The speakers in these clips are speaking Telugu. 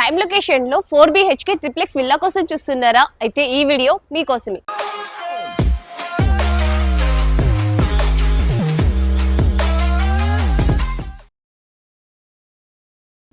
ప్రైమ్ లొకేషన్ లో 4 BHK ట్రిప్లెక్స్ విల్లా కోసం చూస్తున్నారా? అయితే ఈ వీడియో మీకోసమే.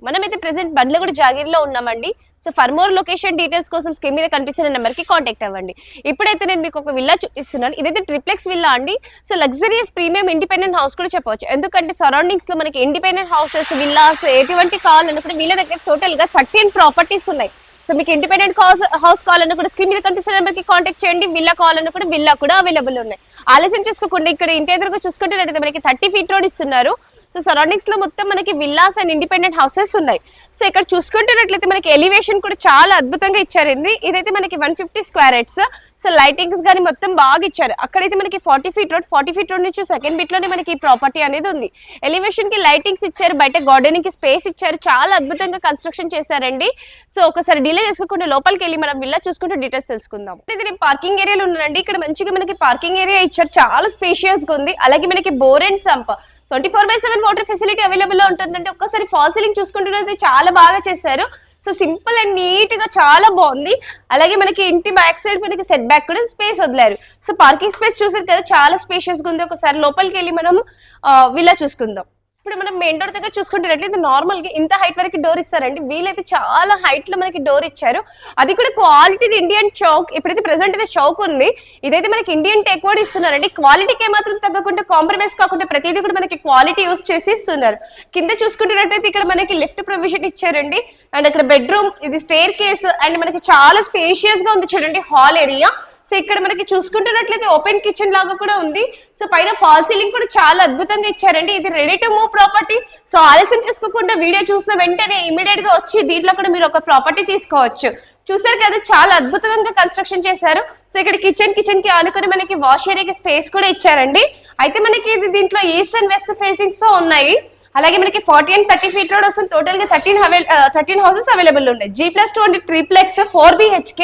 మనమైతే ప్రెసెంట్ బండ్లగూడ జాగీర్లో ఉన్నామండి. So for more location details కోసం స్క్రీన్ మీద కనిపిస్తున్న నెంబర్కి కాంటాక్ట్ అవ్వండి. ఇప్పుడైతే నేను మీకు ఒక విల్లా చూపిస్తున్నాను. ఇదైతే ట్రిప్లెక్స్ విల్లా అండి. So luxurious premium independent house కూడా చెప్పవచ్చు. ఎందుకంటే సరౌండింగ్స్ లో మనకి ఇండిపెండెంట్ హౌసెస్, విల్లాస్ ఎటువంటి కావాలన్నప్పుడు వీళ్ళ దగ్గర టోటల్ గా 13 ప్రాపర్టీస్ ఉన్నాయి. సో మీకు ఇండిపెండెంట్ హౌస్ కావాలన్నా కూడా స్క్రీన్ మీద కనిపిస్తున్న నెంబర్కి కాంటాక్ట్ చేయండి. విల్లా కావాలన్నా కూడా విల్లా కూడా అవైలబుల్ ఉన్నాయి. ఆలస్యం చేసుకోకుండా ఇక్కడ ఇంటి ఎదురుగా చూసుకుంటున్నట్టయితే మనకి 30 feet రోడ్ ఇస్తున్నారు. సో సరౌండింగ్స్ లో మొత్తం మనకి విల్లాస్ అండ్ ఇండిపెండెంట్ హౌసెస్ ఉన్నాయి. సో ఇక్కడ చూసుకుంటున్నట్లయితే మనకి ఎలివేషన్ కూడా చాలా అద్భుతంగా ఇచ్చారండి. ఇదైతే మనకి 150 square yards. సో లైటింగ్స్ కానీ మొత్తం బాగా ఇచ్చారు. అక్కడైతే మనకి 40 feet రోడ్, 40 feet రోడ్ నుంచి సెకండ్ బిట్ లోనే మనకి ఈ ప్రాపర్టీ అనేది ఉంది. ఎలివేషన్ కి లైటింగ్స్ ఇచ్చారు, బయట గార్డెనింగ్ కి స్పేస్ ఇచ్చారు. చాలా అద్భుతంగా కన్స్ట్రక్షన్ చేశారండి. సో ఒకసారి డిలే చేసుకోకుండా లోపలికి వెళ్ళి మనం విల్లా చూసుకుంటూ డీటెయిల్స్ తెలుసుకుందాం. ఇది పార్కింగ్ ఏరియాలో ఉన్నారండి. ఇక్కడ మంచిగా మనకి పార్కింగ్ ఏరియా ఇచ్చారు, చాలా స్పేషియస్ గా ఉంది. అలాగే మనకి bore and sump 24/7 water facility available లో ఉంటుందంటే ఒక్కసారి ఫాల్ సీలింగ్ చూసుకుంటున్నది చాలా బాగా చేశారు. సో సింపుల్ అండ్ నీట్ గా చాలా బాగుంది. అలాగే మనకి ఇంటి బ్యాక్ సైడ్ మనకి సెట్ బ్యాక్ కూడా స్పేస్ వదిలేరు. సో పార్కింగ్ స్పేస్ చూసారు కదా, చాలా స్పేషియస్ గా ఉంది. ఒకసారి లోపలికి వెళ్ళి మనం విల్లా చూసుకుందాం. ఇప్పుడు మనం మెయిన్ డోర్ దగ్గర చూసుకుంటున్నట్లయితే నార్మల్ గా ఇంత హైట్ వరకు డోర్ ఇస్తారండి. వీలైతే చాలా హైట్ లో మనకి డోర్ ఇచ్చారు. అది కూడా క్వాలిటీ ఇండియన్ చౌక్. ఇప్పుడైతే ప్రెసెంట్ అయితే చౌక్ ఉంది. ఇదైతే మనకి ఇండియన్ టేక్ కూడా ఇస్తున్నారండి. క్వాలిటీకి ఏమాత్రం తగ్గకుండా, కాంప్రమైజ్ కాకుండా ప్రతిదీ కూడా మనకి క్వాలిటీ యూస్ చేసి ఇస్తున్నారు. కింద చూసుకుంటున్నట్లయితే ఇక్కడ మనకి లిఫ్ట్ ప్రొవిజన్ ఇచ్చారండి. అండ్ ఇక్కడ బెడ్రూమ్, ఇది స్టేర్ కేస్ అండ్ మనకి చాలా స్పేషియస్ గా ఉంది చూడండి హాల్ ఏరియా. సో ఇక్కడ మనకి చూసుకుంటున్నట్లయితే ఓపెన్ కిచెన్ లాగా కూడా ఉంది. సో పైన ఫాల్ సీలింగ్ కూడా చాలా అద్భుతంగా ఇచ్చారండి. ఇది ready to move property. So ఆలస్యం చేసుకోకుండా వీడియో చూసిన వెంటనే ఇమీడియట్ గా వచ్చి దీంట్లో కూడా మీరు ఒక ప్రాపర్టీ తీసుకోవచ్చు. చూసారు కదా, చాలా అద్భుతంగా కన్స్ట్రక్షన్ చేశారు. సో ఇక్కడ కిచెన్ కి ఆనుకొని మనకి వాష్ ఏరియాకి స్పేస్ కూడా ఇచ్చారండి. అయితే మనకి ఇది దీంట్లో ఈస్ట్ అండ్ వెస్ట్ ఫేసింగ్స్ తో ఉన్నాయి. అలాగే మనకి 40 and 30 feet రోడ్ వస్తుంది. టోటల్ గా 13 హౌసెస్ అవైలబుల్ ఉన్నాయి. G+2 ట్రిప్లెక్స్ 4 BHK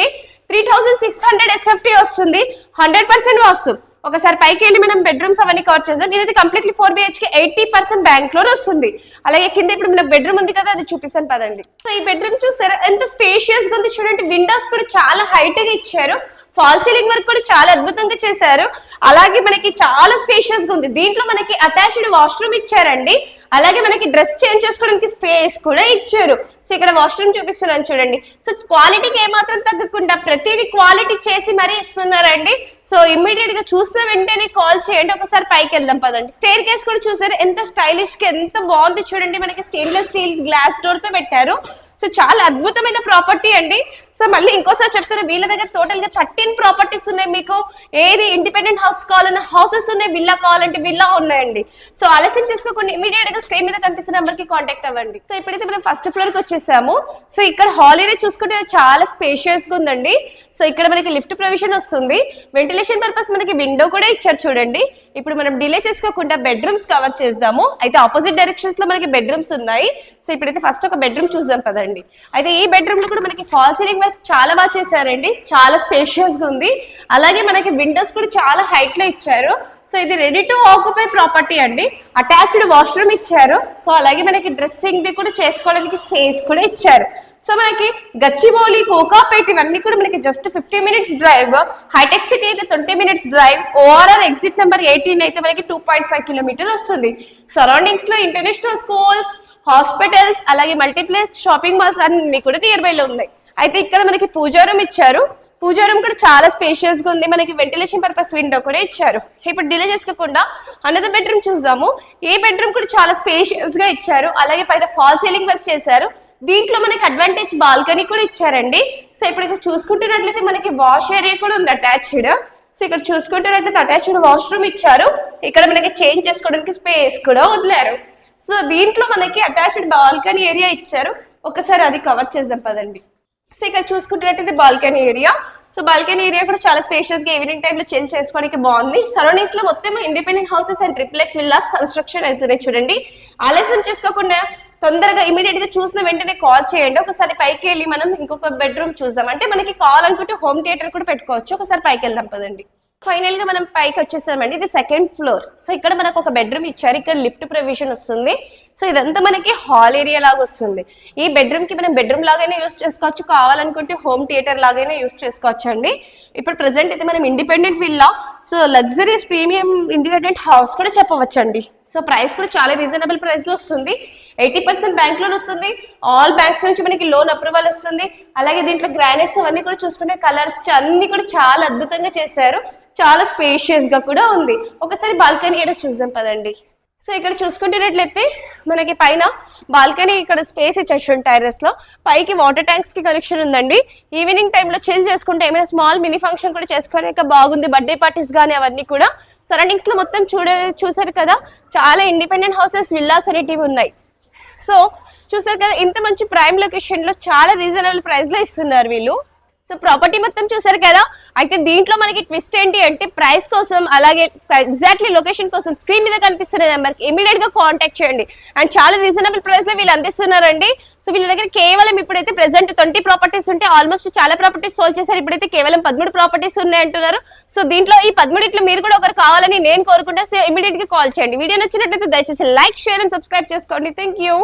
3600 SFT వస్తుంది. 100% వాస్తు. ఒకసారి పైకి వెళ్ళి మనం బెడ్రూమ్స్ అవన్నీ కవర్ చేద్దాం. ఇదైతే కంప్లీట్లీ 4 BHK 80% బ్యాంక్ లోన్ వస్తుంది. అలాగే కింద ఇప్పుడు మన బెడ్రూమ్ ఉంది కదా, అది చూపిస్తాను పదండి. సో ఈ బెడ్రూమ్ చూసారా ఎంత స్పేషియస్ గా ఉంది చూడండి. విండోస్ కూడా చాలా హైట్ గా ఇచ్చారు. ఫాల్ సీలింగ్ వర్క్ కూడా చాలా అద్భుతంగా చేశారు. అలాగే మనకి చాలా స్పేషియస్ గా ఉంది. దీంట్లో మనకి అటాచ్డ్ వాష్రూమ్ ఇచ్చారండి. అలాగే మనకి డ్రెస్ చేంజ్ చేసుకోవడానికి స్పేస్ కూడా ఇచ్చారు. సో ఇక్కడ వాష్రూమ్ చూపిస్తున్నాను చూడండి. సో క్వాలిటీకి ఏమాత్రం తగ్గకుండా ప్రతిదీ క్వాలిటీ చేసి మరీ ఇస్తున్నారండి. సో ఇమ్మీడియట్ గా చూసిన వెంటనే కాల్ చేయండి. ఒకసారి పైకి వెళ్దాం పదండి. స్టేర్ కేస్ కూడా చూసారు ఎంత స్టైలిష్ గా, ఎంత బాగుంది చూడండి. మనకి స్టెయిన్లెస్ స్టీల్ గ్లాస్ డోర్ తో పెట్టారు. సో చాలా అద్భుతమైన ప్రాపర్టీ అండి. సో మళ్ళీ ఇంకోసారి చెప్తారు, వీళ్ళ దగ్గర టోటల్ గా 13 ప్రాపర్టీస్ ఉన్నాయి. మీకు ఏది ఇండిపెండెంట్ హౌస్ కావాలన్నా హౌసెస్ ఉన్నాయి, విల్లా కావాలంటే విల్లా ఉన్నాయండి. సో ఆలస్యం చేసుకోకుండా ఇమీడియట్ గా స్క్రీన్ మీద కనిపిస్తున్న నెంబర్ కి కాంటాక్ట్ అవ్వండి. సో ఇప్పుడైతే మనం ఫస్ట్ ఫ్లోర్ కి వచ్చేసాము. సో ఇక్కడ హాల్ ఏరియా చూసుకుంటే చాలా స్పేషియస్ గా ఉందండి. సో ఇక్కడ మనకి లిఫ్ట్ ప్రొవిజన్ వస్తుంది. వెంటిలేషన్ పర్పస్ మనకి విండో కూడా ఇచ్చారు చూడండి. ఇప్పుడు మనం డిలే చేసుకోకుండా బెడ్రూమ్స్ కవర్ చేద్దాము. అయితే ఆపోజిట్ డైరెక్షన్స్ లో మనకి బెడ్రూమ్స్ ఉన్నాయి. సో ఇప్పుడైతే ఫస్ట్ ఒక బెడ్రూమ్ చూద్దాం పదండి. అయితే ఈ బెడ్రూమ్ లో కూడా మనకి ఫాల్ సీలింగ్ వర్క్ చాలా బాగా చేశారండి. చాలా స్పేషియస్ గా ఉంది. అలాగే మనకి విండోస్ కూడా చాలా హైట్ లో ఇచ్చారు. సో ఇది రెడీ టు ఆక్యుపై ప్రాపర్టీ అండి. అటాచ్డ్ వాష్రూమ్ ఇచ్చారు. సో అలాగే మనకి డ్రెస్సింగ్ ది కూడా చేసుకోవడానికి స్పేస్ కూడా ఇచ్చారు. సో మనకి గచ్చిబౌలి, కోకాపేట్ ఇవన్నీ కూడా మనకి జస్ట్ 50 minutes డ్రైవ్. హైటెక్ సిటీ అయితే 20 minutes drive. ORR exit number 18 అయితే మనకి 2.5 kilometers వస్తుంది. సరౌండింగ్స్ లో ఇంటర్నేషనల్ స్కూల్స్, హాస్పిటల్స్, అలాగే మల్టీప్లెక్స్ షాపింగ్ మాల్స్ అన్ని కూడా నియర్ బై లో ఉన్నాయి. అయితే ఇక్కడ మనకి పూజా రూమ్ ఇచ్చారు. పూజా రూమ్ కూడా చాలా స్పేషియస్ గా ఉంది. మనకి వెంటిలేషన్ పర్పస్ విండో కూడా ఇచ్చారు. ఇప్పుడు డిలే చేసుకోకుండా అనదర్ బెడ్రూమ్ చూద్దాము. ఈ బెడ్రూమ్ కూడా చాలా స్పేషియస్ గా ఇచ్చారు. అలాగే పైన ఫాల్ సీలింగ్ వర్క్ చేశారు. దీంట్లో మనకి అడ్వాంటేజ్ బాల్కనీ కూడా ఇచ్చారండి. సో ఇప్పుడు ఇక్కడ చూసుకుంటున్నట్లయితే మనకి వాష్ ఏరియా కూడా ఉంది అటాచ్డ్. సో ఇక్కడ చూసుకుంటున్నట్లయితే అటాచ్డ్ వాష్రూమ్ ఇచ్చారు. ఇక్కడ మనకి చేంజ్ చేసుకోవడానికి స్పేస్ కూడా వదిలేరు. సో దీంట్లో మనకి అటాచ్డ్ బాల్కనీ ఏరియా ఇచ్చారు. ఒకసారి అది కవర్ చేద్దాం పదండి. సో ఇక్కడ చూసుకుంటున్నట్టు balcony area. So balcony area కూడా చాలా స్పేషియస్ గా ఈవినింగ్ టైమ్ లో చిల్ చేసుకోవడానికి బాగుంది. సరౌండింగ్స్ లో మొత్తం independent houses and triplex villas construction అవుతున్నాయి చూడండి. ఆలస్యం చేసుకోకుండా తొందరగా ఇమీడియట్ గా చూసిన వెంటనే కాల్ చేయండి. ఒకసారి పైకి వెళ్ళి మనం ఇంకొక బెడ్రూమ్ చూద్దాం. అంటే మనకి కాల్ అనుకుంటే హోమ్ థియేటర్ కూడా పెట్టుకోవచ్చు. ఒకసారి పైకి వెళ్దాం పదండి. ఫైనల్ గా మనం పైకి వచ్చేసామండి. ఇది సెకండ్ ఫ్లోర్. సో ఇక్కడ మనకు ఒక బెడ్రూమ్ ఇచ్చారు, ఇక్కడ లిఫ్ట్ ప్రొవిజన్ వస్తుంది. సో ఇదంతా మనకి హాల్ ఏరియా లాగా వస్తుంది. ఈ బెడ్రూమ్ కి మనం బెడ్రూమ్ లాగైనా యూస్ చేసుకోవచ్చు, కావాలనుకుంటే హోమ్ థియేటర్ లాగైనా యూస్ చేసుకోవచ్చు అండి. ఇప్పుడు ప్రెసెంట్ అయితే మనం independent villa, so luxuries premium independent house కూడా చెప్పవచ్చు అండి. సో ప్రైస్ కూడా చాలా రీజనబుల్ ప్రైస్ లో వస్తుంది. 80% బ్యాంక్ లోన్ వస్తుంది. ఆల్ బ్యాంక్స్ నుంచి మనకి లోన్ అప్రూవల్ వస్తుంది. అలాగే దీంట్లో గ్రానైట్స్ అవన్నీ కూడా చూసుకుంటే కలర్స్ అన్ని కూడా చాలా అద్భుతంగా చేశారు. చాలా స్పేషియస్ గా కూడా ఉంది. ఒకసారి బాల్కనీ ఏదో చూద్దాం పదండి. సో ఇక్కడ చూసుకుంటున్నట్లయితే మనకి పైన బాల్కనీ ఇక్కడ స్పేస్ ఇచ్చేసి టెర్రస్ లో, పైకి వాటర్ ట్యాంక్స్ కి కనెక్షన్ ఉందండి. ఈవినింగ్ టైంలో చిల్ చేసుకుంటే ఏమైనా స్మాల్ మినీ ఫంక్షన్ కూడా చేసుకోవడానికి బాగుంది. బర్త్డే పార్టీస్ కానీ అవన్నీ కూడా సరౌండింగ్స్ లో మొత్తం చూసారు కదా, చాలా ఇండిపెండెంట్ హౌసెస్ విల్లాస్ అనేటివి ఉన్నాయి. సో చూసారు కదా, ఇంత మంచి ప్రైమ్ లొకేషన్ లో చాలా రీజనబుల్ ప్రైస్ లో ఇస్తున్నారు వీళ్ళు. సో ప్రాపర్టీ మొత్తం చూసారు కదా. అయితే దీంట్లో మనకి ట్విస్ట్ ఏంటి అంటే ప్రైస్ కోసం, అలాగే ఎగ్జాక్ట్లీ లొకేషన్ కోసం స్క్రీన్ మీద కనిపిస్తున్న నెంబర్ కి ఇమీడియట్ గా కాంటాక్ట్ చేయండి. అండ్ చాలా రీజనబుల్ ప్రైస్ లో వీళ్ళు అందిస్తున్నారండి. సో వీళ్ళ దగ్గర కేవలం ఇప్పుడైతే ప్రెసెంట్ 20 ప్రాపర్టీస్ ఉంటే ఆల్మోస్ట్ చాలా ప్రాపర్టీస్ సోల్డ్ చేశారు. ఇప్పుడైతే కేవలం 13 ప్రాపర్టీస్ ఉన్నాయి అంటున్నారు. సో దీంట్లో ఈ 13 మీరు కూడా ఒకరు కావాలని నేను కోరుకుంటా. సో ఇమీడియట్ గా కాల్ చేయండి. వీడియో నచ్చినట్లయితే దయచేసి లైక్, షేర్ అండ్ సబ్స్క్రైబ్ చేసుకోండి. Thank you.